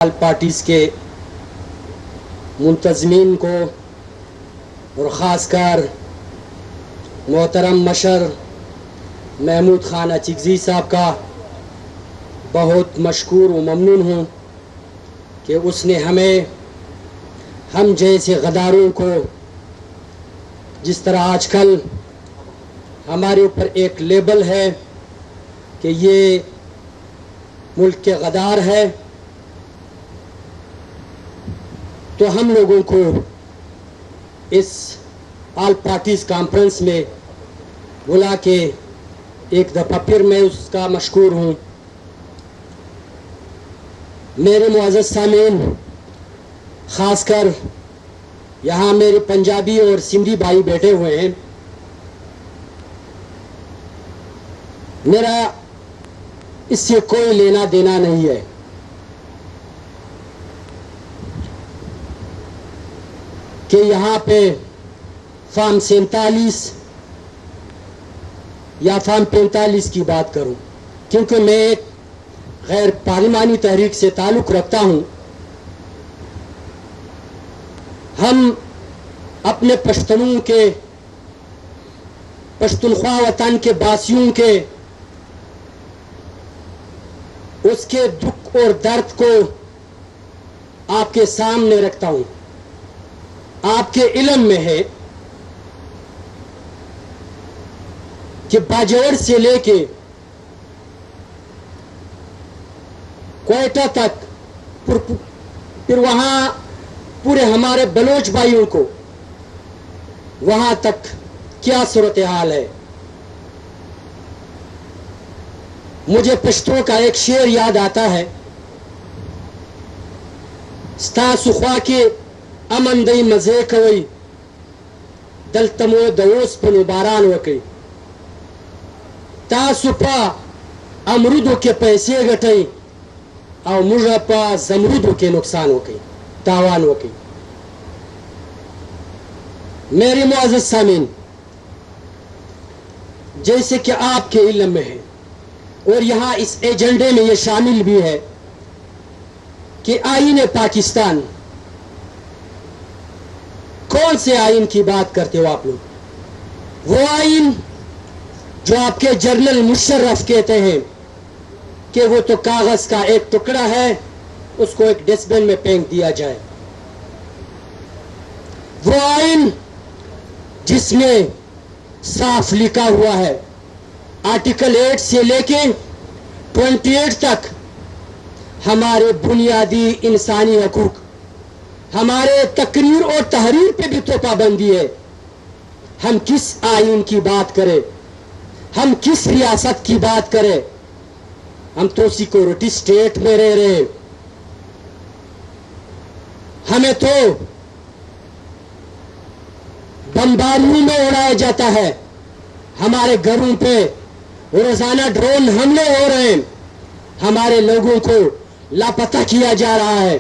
Parties کے منتظمین کو اور خاص کر محترم مشر محمود خان اچکزئی صاحب کا بہت مشکور و ممنون ہوں کہ اس نے ہم جیسے غداروں کو، جس طرح آج کل ہمارے اوپر ایک لیبل ہے کہ یہ ملک کے غدار ہے، تو ہم لوگوں کو اس آل پارٹیز کانفرنس میں بلا کے ایک دفعہ پھر میں اس کا مشکور ہوں۔ میرے معزز سامعین، خاص کر یہاں میرے پنجابی اور سندھی بھائی بیٹھے ہوئے ہیں، میرا اس سے کوئی لینا دینا نہیں ہے۔ کہ یہاں پہ فارم 47 یا فارم 45 کی بات کروں، کیونکہ میں ایک غیر پارلیمانی تحریک سے تعلق رکھتا ہوں۔ ہم اپنے پشتونوں کے، پشتونخوا وطن کے باسیوں کے اس کے دکھ اور درد کو آپ کے سامنے رکھتا ہوں۔ آپ کے علم میں ہے کہ باجوڑ سے لے کے کوئٹہ تک، پھر وہاں پورے ہمارے بلوچ بھائیوں کو وہاں تک کیا صورتحال ہے۔ مجھے پشتوں کا ایک شعر یاد آتا ہے، ستاسو خوا کے امن دی مزے کوي دلته مو د اوسپنو باران وکړي، تاسو په امرودو کې پیسې ګټئ او موږ په زمرودو کې نقصان وکړي، تاوان وکړي۔ میرے معزز سامعین، جیسے کہ آپ کے علم میں ہے اور یہاں اس ایجنڈے میں یہ شامل بھی ہے کہ آئین پاکستان، کون سے آئین کی بات کرتے ہو آپ لوگ؟ وہ آئین جو آپ کے جنرل مشرف کہتے ہیں کہ وہ تو کاغذ کا ایک ٹکڑا ہے، اس کو ایک ڈسٹ بن میں پھینک دیا جائے۔ وہ آئین جس میں صاف لکھا ہوا ہے، آرٹیکل 8 سے لے کے 28 تک ہمارے بنیادی انسانی حقوق، ہمارے تقریر اور تحریر پہ بھی تو پابندی ہے۔ ہم کس آئین کی بات کریں، ہم کس ریاست کی بات کریں؟ ہم تو سیکورٹی اسٹیٹ میں رہ رہے ہیں۔ ہمیں تو بمباریوں میں اڑایا جاتا ہے، ہمارے گھروں پہ روزانہ ڈرون حملے ہو رہے ہیں، ہمارے لوگوں کو لاپتہ کیا جا رہا ہے۔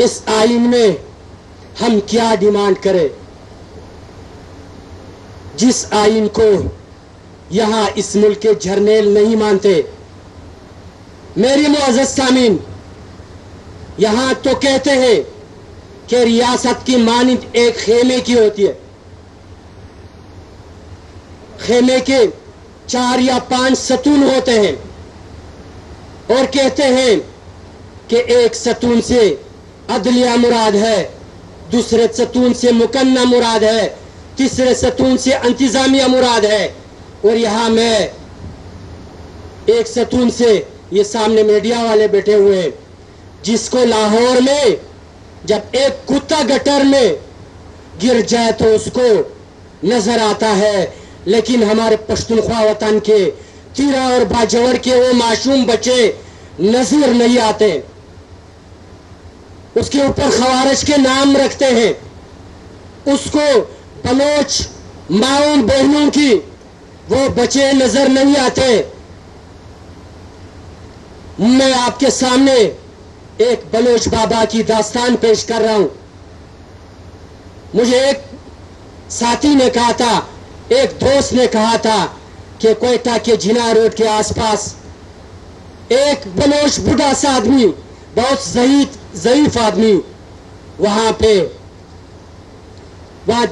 اس آئین میں ہم کیا ڈیمانڈ کریں، جس آئین کو یہاں اس ملک کے جرنیل نہیں مانتے؟ میری معزز سامعین، یہاں تو کہتے ہیں کہ ریاست کی مانند ایک خیمے کی ہوتی ہے، خیمے کے 4 یا 5 ستون ہوتے ہیں، اور کہتے ہیں کہ ایک ستون سے عدلیہ مراد ہے، دوسرے ستون سے مقننہ مراد ہے، تیسرے ستون سے انتظامیہ مراد ہے، اور یہاں میں ایک ستون سے، یہ سامنے میڈیا والے بیٹھے ہوئے ہیں، جس کو لاہور میں جب ایک کتا گٹر میں گر جائے تو اس کو نظر آتا ہے، لیکن ہمارے پشتونخوا وطن کے تیرا اور باجوڑ کے وہ معصوم بچے نظر نہیں آتے۔ اس کے اوپر خوارج کے نام رکھتے ہیں، اس کو بلوچ ماؤں بہنوں کی وہ بچے نظر نہیں آتے۔ میں آپ کے سامنے ایک بلوچ بابا کی داستان پیش کر رہا ہوں۔ مجھے ایک ساتھی نے کہا تھا، ایک دوست نے کہا تھا کہ کوئٹہ کے جنا روڈ کے آس پاس ایک بلوچ بوڑھا سا آدمی, بہت ضعیف آدمی, وہاں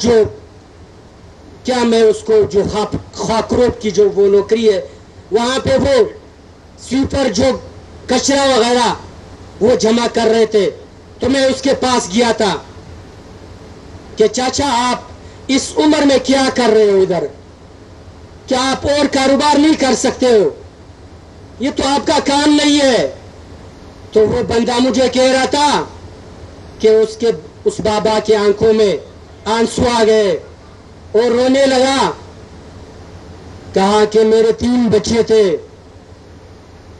جو کیا میں اس کو جو خاکروب کی جو وہ نوکری ہے, وہاں پہ وہ سویپر جو کچرا وغیرہ وہ جمع کر رہے تھے. تو میں اس کے پاس گیا تھا کہ چاچا آپ اس عمر میں کیا کر رہے ہو ادھر, کیا آپ اور کاروبار نہیں کر سکتے ہو, یہ تو آپ کا کام نہیں ہے. تو وہ بندہ مجھے کہہ رہا تھا کہ اس بابا کی آنکھوں میں آنسو آ گئے اور رونے لگا. کہا کہ میرے 3 بچے تھے,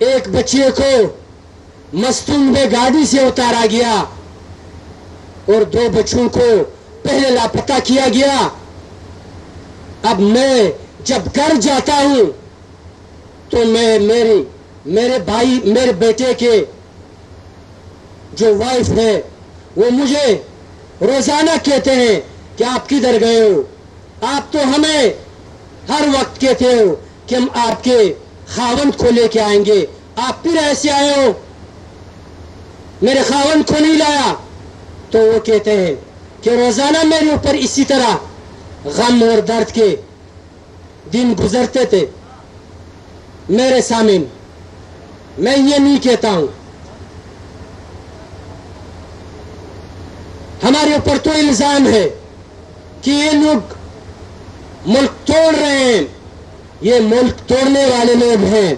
ایک بچے کو مستونگ میں گاڑی سے اتارا گیا اور 2 بچوں کو پہلے لاپتہ کیا گیا. اب میں جب گھر جاتا ہوں تو میں میرے بیٹے کے جو وائف ہے وہ مجھے روزانہ کہتے ہیں کہ آپ کدھر گئے ہو, آپ تو ہمیں ہر وقت کہتے ہو کہ ہم آپ کے خاوند کو لے کے آئیں گے, آپ پھر ایسے آئے ہو, میرے خاوند کو نہیں لایا. تو وہ کہتے ہیں کہ روزانہ میرے اوپر اسی طرح غم اور درد کے دن گزرتے تھے. میرے سامعین, میں یہ نہیں کہتا ہوں, ہمارے اوپر تو الزام ہے کہ یہ لوگ ملک توڑ رہے ہیں, یہ ملک توڑنے والے لوگ ہیں.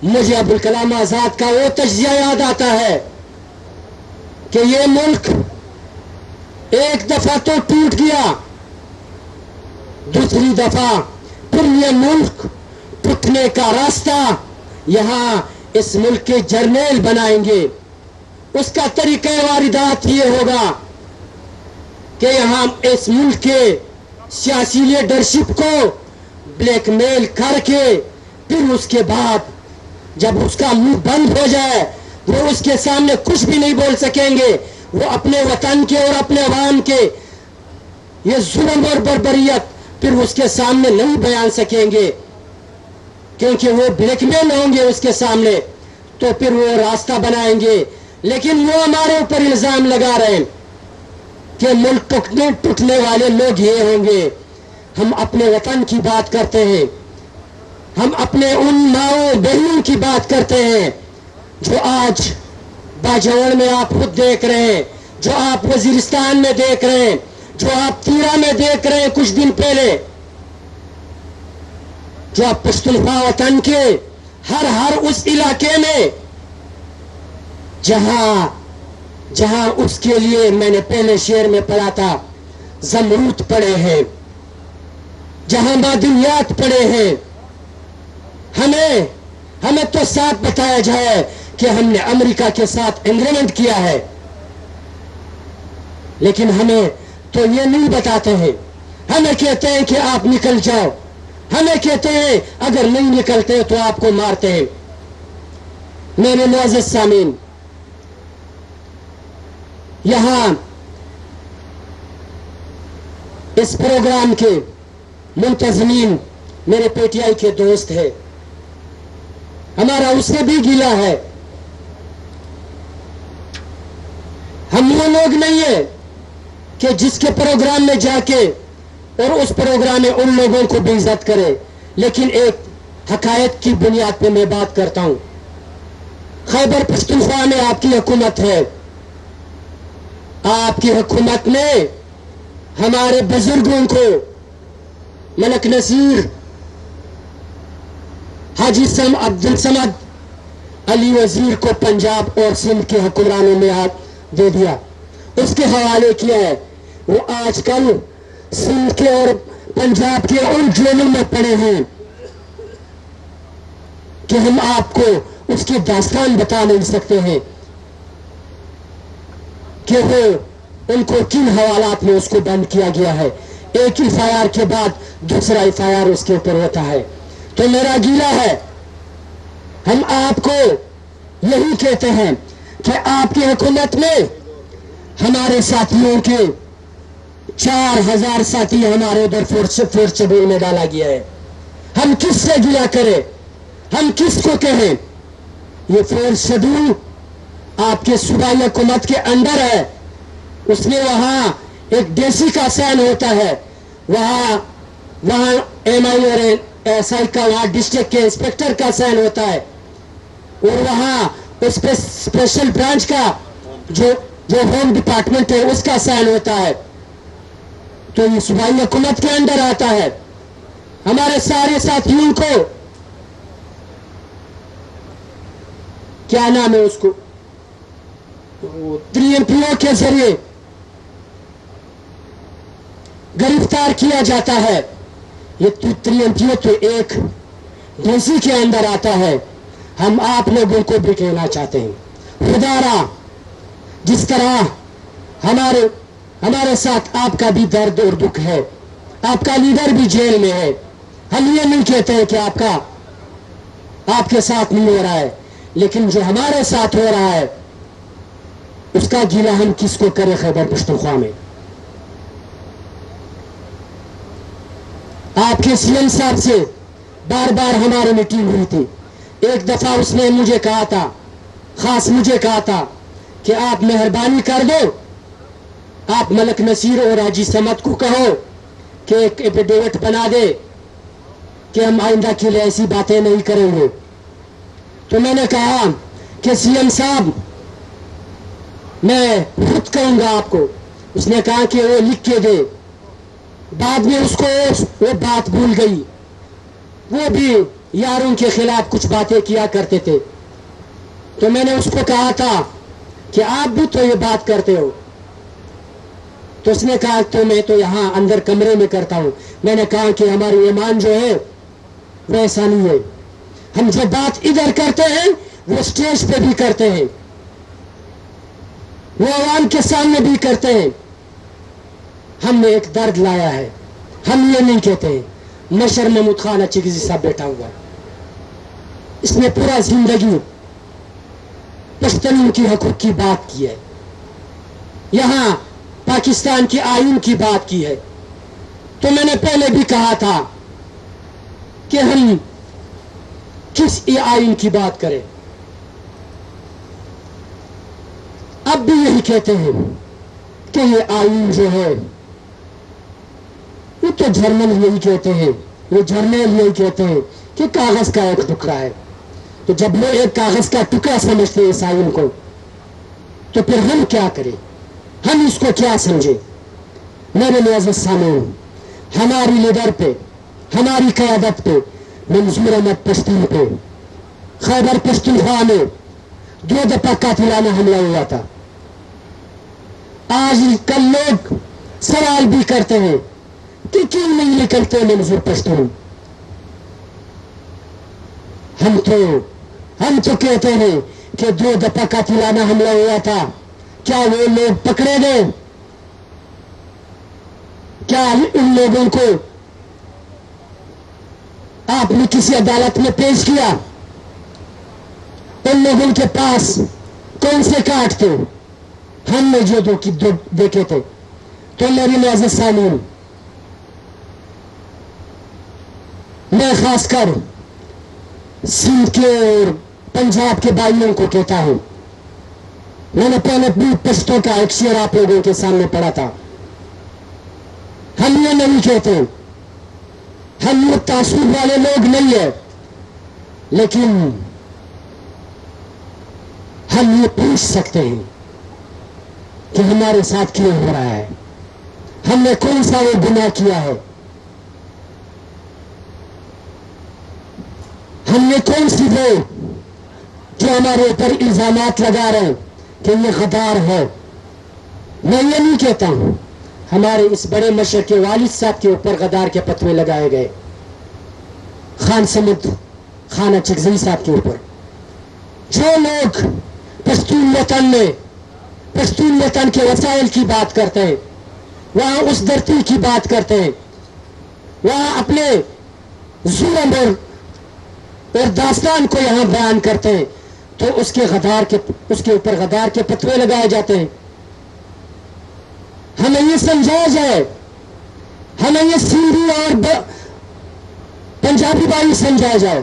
مجھے ابوالکلام آزاد کا وہ تجزیہ یاد آتا ہے کہ یہ ملک ایک دفعہ تو ٹوٹ گیا, دوسری دفعہ پھر یہ ملک ٹوٹنے کا راستہ یہاں اس ملک کے جرنیل بنائیں گے. اس کا طریقہ واردات یہ ہوگا کہ یہاں اس ملک کے سیاسی لیڈرشپ کو بلیک میل کر کے پھر اس کے بعد جب اس کا منہ بند ہو جائے وہ اس کے سامنے کچھ بھی نہیں بول سکیں گے. وہ اپنے وطن کے اور اپنے عوام کے یہ ظلم اور بربریت پھر اس کے سامنے نہیں بیان سکیں گے, کیونکہ وہ بلیک میل ہوں گے اس کے سامنے, تو پھر وہ راستہ بنائیں گے. لیکن وہ ہمارے اوپر الزام لگا رہے ہیں کہ ملک ٹوٹنے والے لوگ یہ ہوں گے. ہم اپنے وطن کی بات کرتے ہیں, ہم اپنے ان ماؤں بہنوں کی بات کرتے ہیں جو آج باجوڑ میں آپ خود دیکھ رہے ہیں, جو آپ وزیرستان میں دیکھ رہے ہیں, جو آپ تیرا میں دیکھ رہے ہیں کچھ دن پہلے, جو آپ پختونخوا وطن کے ہر اس علاقے میں جہاں اس کے لیے میں نے پہلے شعر میں پڑھا تھا زمرود پڑے ہیں, جہاں معدنیات پڑے ہیں. ہمیں تو صاف بتایا جائے کہ ہم نے امریکہ کے ساتھ ایگریمنٹ کیا ہے, لیکن ہمیں تو یہ نہیں بتاتے ہیں. ہمیں کہتے ہیں کہ آپ نکل جاؤ, ہمیں کہتے ہیں اگر نہیں نکلتے تو آپ کو مارتے ہیں. میرے معزز سامعین, یہاں اس پروگرام کے منتظمین میرے پی ٹی آئی کے دوست ہیں, ہمارا اس سے بھی گیلا ہے. ہم وہ لوگ نہیں ہیں کہ جس کے پروگرام میں جا کے اور اس پروگرام میں ان لوگوں کو بے عزت کرے, لیکن ایک حقائق کی بنیاد پہ میں بات کرتا ہوں. خیبر پختونخوا میں آپ کی حکومت ہے, آپ کی حکومت نے ہمارے بزرگوں کو ملک نصیر, حاجی عبدالصمد علی وزیر کو پنجاب اور سندھ کے حکمرانوں میں ہاتھ دے دیا, اس کے حوالے کیا ہے. وہ آج کل سندھ کے اور پنجاب کے ان جیلوں میں پڑے ہیں کہ ہم آپ کو اس کی داستان بتا نہیں سکتے ہیں کہ وہ ان کو کن حوالات میں اس کو بند کیا گیا ہے. ایک ایف آئی آر کے بعد دوسرا ایف آئی آر اس کے اوپر ہوتا ہے. تو میرا گیلا ہے, ہم آپ کو یہی کہتے ہیں کہ آپ کی حکومت میں ہمارے ساتھیوں کے 4000 ساتھی ہمارے ادھر فورس شیڈول میں ڈالا گیا ہے. ہم کس سے گلا کریں, ہم کس کو کہیں یہ فورس شیڈول آپ کے صوبائی حکومت کے انڈر ہے. اس میں وہاں ایک ڈی سی کا سائن ہوتا ہے, وہاں ایم آئی اور ایس آئی کا, وہاں ڈسٹرکٹ کے انسپیکٹر کا سائن ہوتا ہے, اور وہاں اس پہ اسپیشل برانچ کا جو ہوم ڈپارٹمنٹ ہے اس کا سائن ہوتا ہے. تو یہ صوبائی حکومت کے انڈر آتا ہے. ہمارے سارے ساتھیوں کو کیا نام ہے اس کو 3MPO کے ذریعے گرفتار کیا جاتا ہے. یہ 3MPO تو ایک ڈی سی کے اندر آتا ہے. ہم آپ لوگوں کو بھی کہنا چاہتے ہیں, خدارا جس طرح ہمارے ساتھ آپ کا بھی درد اور دکھ ہے, آپ کا لیڈر بھی جیل میں ہے, ہم یہ نہیں کہتے ہیں کہ آپ کے ساتھ نہیں ہو رہا ہے, لیکن جو ہمارے ساتھ ہو رہا ہے اس کا گیلا ہم کس کو کریں. خیبر پختونخوا میں آپ کے سی ایم صاحب سے بار بار ہماری میٹنگ ہوئی تھی. ایک دفعہ اس نے مجھے کہا تھا, خاص مجھے کہا تھا کہ آپ مہربانی کر دو, آپ ملک نصیر اور حاجی سمت کو کہو کہ ایک ایفیڈیوٹ بنا دے کہ ہم آئندہ کے لیے ایسی باتیں نہیں کریں گے. تو میں نے کہا کہ سی ایم صاحب میں خود کہوں گا آپ کو. اس نے کہا کہ وہ لکھ کے دے. بعد میں اس کو وہ بات بھول گئی. وہ بھی یاروں کے خلاف کچھ باتیں کیا کرتے تھے. تو میں نے اس کو کہا تھا کہ آپ بھی تو یہ بات کرتے ہو. تو اس نے کہا تو میں تو یہاں اندر کمرے میں کرتا ہوں. میں نے کہا کہ ہماری ایمان جو ہے وہ ایسا نہیں ہے. ہم جو بات ادھر کرتے ہیں وہ اسٹیج پہ بھی کرتے ہیں, وہ عوام کے سامنے بھی کرتے ہیں. ہم نے ایک درد لایا ہے. ہم یہ نہیں کہتے ہیں. مشر محمود خان اچھیگزی صاحب بیٹھا ہوا, اس نے پورا زندگی پشتنوں کی حقوق کی بات کی ہے, یہاں پاکستان کی آئین کی بات کی ہے. تو میں نے پہلے بھی کہا تھا کہ ہم کس آئین کی بات کریں. اب بھی یہی کہتے ہیں کہ یہ آئین جو ہے یہ تو جرمن یہی کہتے ہیں, یہ جرنیل یہی کہتے ہیں کہ کاغذ کا ایک ٹکڑا ہے. تو جب وہ ایک کاغذ کا ٹکڑا سمجھتے ہیں اس آئین کو, تو پھر ہم کیا کریں, ہم اس کو کیا سمجھیں. میرے معزز سامعین, ہماری لیڈر پہ, ہماری قیادت پہ, منظور احمد پشتون پہ خیبر پختونخوا میں 2 دفعہ قاتلانہ حملہ ہوا تھا. آج کل لوگ سوال بھی کرتے ہیں کہ کیوں نہیں نکلتے منظور پشتون. ہم تو کہتے ہیں کہ 2 دفعہ قاتلانہ حملہ ہوا تھا, کیا وہ لوگ پکڑے گئے؟ کیا ان لوگوں کو آپ نے کسی عدالت میں پیش کیا؟ ان لوگوں کے پاس کون سے کارڈ تھے؟ ہم نے جو دیکھے تھے. تو میری معزز سامعین, میں خاص کر سندھ کے اور پنجاب کے بھائیوں کو کہتا ہوں, میں نے پہلے بھی پشتوں کا ایک شعر آپ لوگوں کے سامنے پڑھا تھا. ہم یہ نہیں کہتے, ہم یہ تعصب والے لوگ نہیں ہیں, لیکن ہم یہ پوچھ سکتے ہیں کہ ہمارے ساتھ کیوں ہو رہا ہے, ہم نے کون سا وہ گناہ کیا ہے, ہم نے کون سی وہ جو ہمارے اوپر الزامات لگا رہے ہیں کہ یہ غدار ہے. میں یہ نہیں کہتا ہوں, ہمارے اس بڑے مشر کے والد صاحب کے اوپر غدار کے فتوے لگائے گئے, خان سمد خان اچھیگزئی صاحب کے اوپر. جو لوگ پشتون وطن کے وسائل کی بات کرتے ہیں, وہاں اس دھرتی کی بات کرتے ہیں, وہاں اپنے ظلم اور داستان کو یہاں بیان کرتے ہیں, تو اس کے اوپر غدار کے فتوے لگائے جاتے ہیں. ہمیں یہ سمجھایا جائے, ہمیں یہ سندھی اور پنجابی بھائی سمجھایا جائے